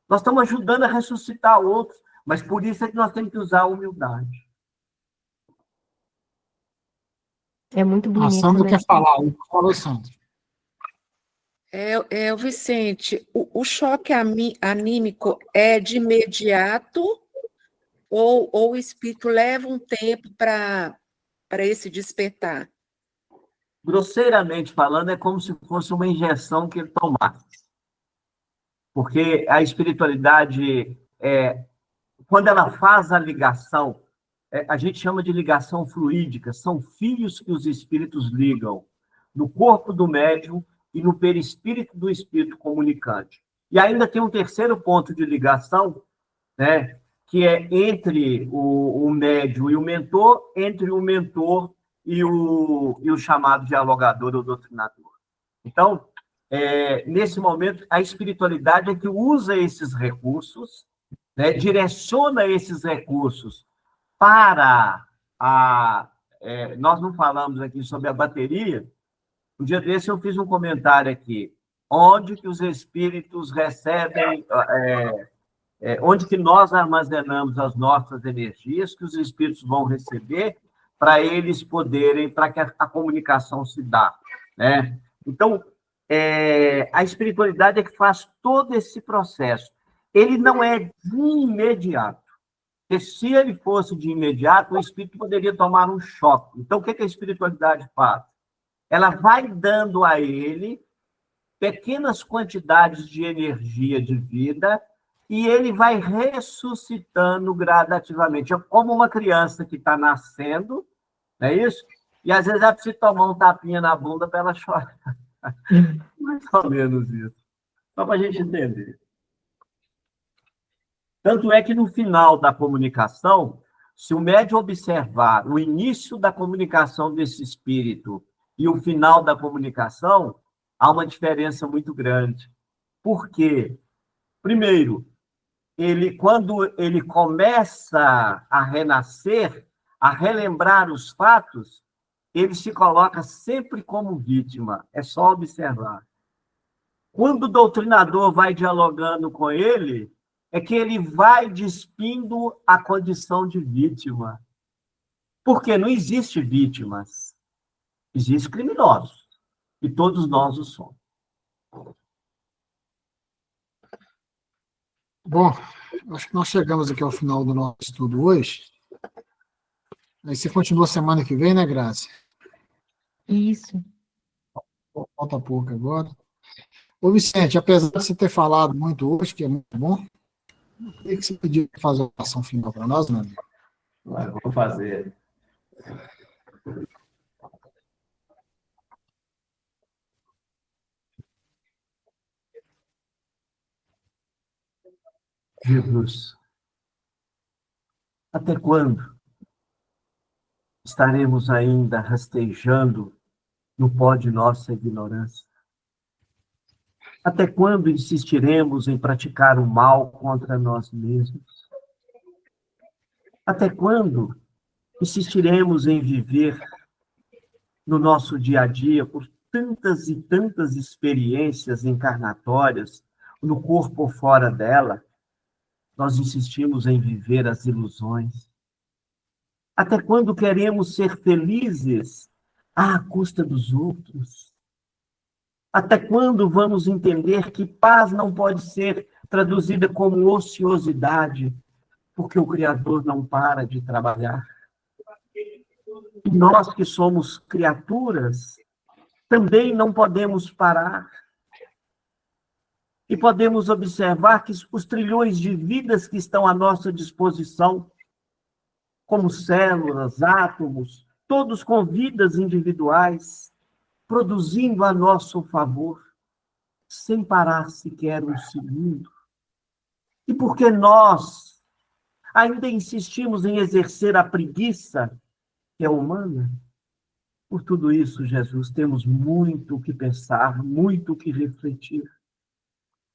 Nós estamos ajudando a ressuscitar outros, mas por isso é que nós temos que usar a humildade. É muito bonito, A Sandra né? quer falar. Fala, Sandra. Vicente, o choque anímico é de imediato ou o espírito leva um tempo para esse despertar? Grosseiramente falando, é como se fosse uma injeção que ele tomasse. Porque a espiritualidade, quando ela faz a ligação, a gente chama de ligação fluídica, são fios que os espíritos ligam no corpo do médium e no perispírito do espírito comunicante. E ainda tem um terceiro ponto de ligação, né, que é entre o médium e o mentor, entre o mentor e o chamado dialogador ou doutrinador. Então, nesse momento, a espiritualidade é que usa esses recursos né, direciona esses recursos para nós não falamos aqui sobre a bateria. Um dia desse eu fiz um comentário aqui, onde que os espíritos recebem, onde que nós armazenamos as nossas energias, que os espíritos vão receber para eles poderem, para que a comunicação se dá, né? Então, a espiritualidade é que faz todo esse processo. Ele não é de imediato. Porque se ele fosse de imediato, o espírito poderia tomar um choque. Então, o que a espiritualidade faz? Ela vai dando a ele pequenas quantidades de energia de vida e ele vai ressuscitando gradativamente. É como uma criança que está nascendo, não é isso? E às vezes ela precisa tomar um tapinha na bunda para ela chorar. Mais ou menos isso. Só para a gente entender. Tanto é que no final da comunicação, se o médium observar o início da comunicação desse espírito e o final da comunicação, há uma diferença muito grande. Por quê? Primeiro, quando ele começa a renascer, a relembrar os fatos, ele se coloca sempre como vítima. É só observar. Quando o doutrinador vai dialogando com ele, é que ele vai despindo a condição de vítima. Porque não existe vítimas. Existem criminosos. E todos nós o somos. Bom, acho que nós chegamos aqui ao final do nosso estudo hoje. Aí você continua semana que vem, né, Graça? Isso. Falta pouco agora. Ô, Vicente, apesar de você ter falado muito hoje, que é muito bom, eu queria que você pedisse para fazer uma oração final para nós, né? Vou fazer. Jesus, até quando estaremos ainda rastejando no pó de nossa ignorância? Até quando insistiremos em praticar o mal contra nós mesmos? Até quando insistiremos em viver no nosso dia a dia por tantas e tantas experiências encarnatórias, no corpo ou fora dela? Nós insistimos em viver as ilusões. Até quando queremos ser felizes à custa dos outros? Até quando vamos entender que paz não pode ser traduzida como ociosidade, porque o Criador não para de trabalhar? E nós que somos criaturas, também não podemos parar. E podemos observar que os trilhões de vidas que estão à nossa disposição, como células, átomos, todos com vidas individuais, produzindo a nosso favor, sem parar sequer um segundo. E porque nós ainda insistimos em exercer a preguiça que é humana, por tudo isso, Jesus, temos muito o que pensar, muito o que refletir.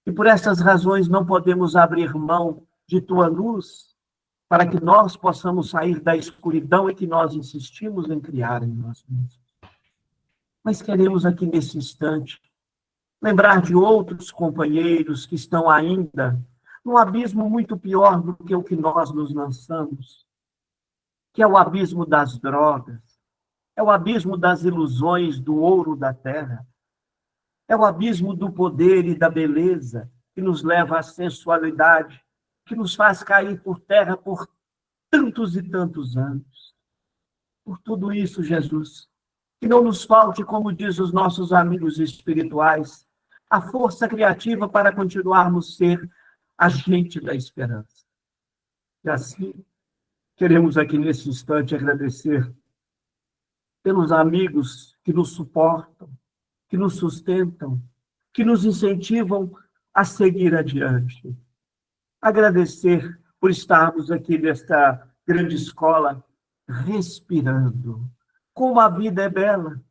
E por essas razões não podemos abrir mão de tua luz para que nós possamos sair da escuridão em que nós insistimos em criar em nós mesmos. Mas queremos aqui nesse instante lembrar de outros companheiros que estão ainda num abismo muito pior do que o que nós nos lançamos, que é o abismo das drogas, é o abismo das ilusões do ouro da terra, é o abismo do poder e da beleza que nos leva à sensualidade, que nos faz cair por terra por tantos e tantos anos. Por tudo isso, Jesus, que não nos falte, como diz os nossos amigos espirituais, a força criativa para continuarmos ser agente da esperança. E assim, queremos aqui nesse instante agradecer pelos amigos que nos suportam, que nos sustentam, que nos incentivam a seguir adiante. Agradecer por estarmos aqui nesta grande escola, respirando. Como a vida é bela.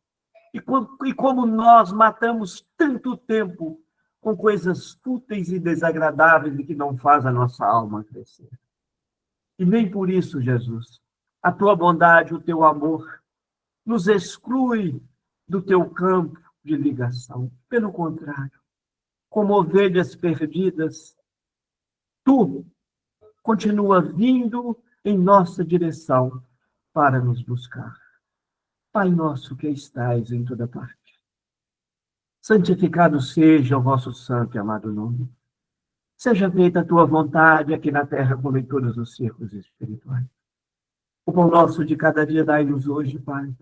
E como nós matamos tanto tempo com coisas fúteis e desagradáveis e que não faz a nossa alma crescer. E nem por isso, Jesus, a tua bondade, o teu amor, nos exclui do teu campo de ligação. Pelo contrário, como ovelhas perdidas, tu continua vindo em nossa direção para nos buscar. Pai nosso que estais em toda parte, santificado seja o vosso santo e amado nome. Seja feita a tua vontade aqui na terra como em todos os círculos espirituais. O pão nosso de cada dia dai-nos hoje, Pai.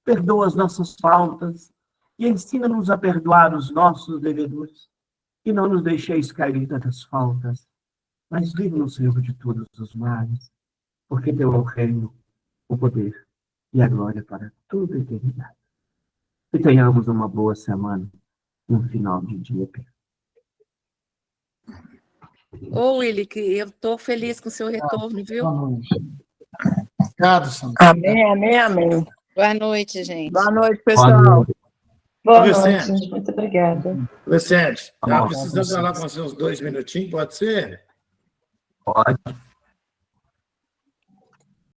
Perdoa as nossas faltas e ensina-nos a perdoar os nossos devedores. E não nos deixeis cair em tantas faltas, mas livra-nos, Senhor, de todos os males, porque teu é o reino, o poder e a glória para toda a eternidade. Que tenhamos uma boa semana, um final de dia. Ô, Willy, que eu estou feliz com o seu retorno, viu? Boa noite. Obrigado, Sandra. Amém, amém, amém. Boa noite, gente. Boa noite, pessoal. Boa Vicente. noite, muito obrigada. Vicente, Tá bom. precisando falar com você uns 2 minutinhos, pode ser? Pode.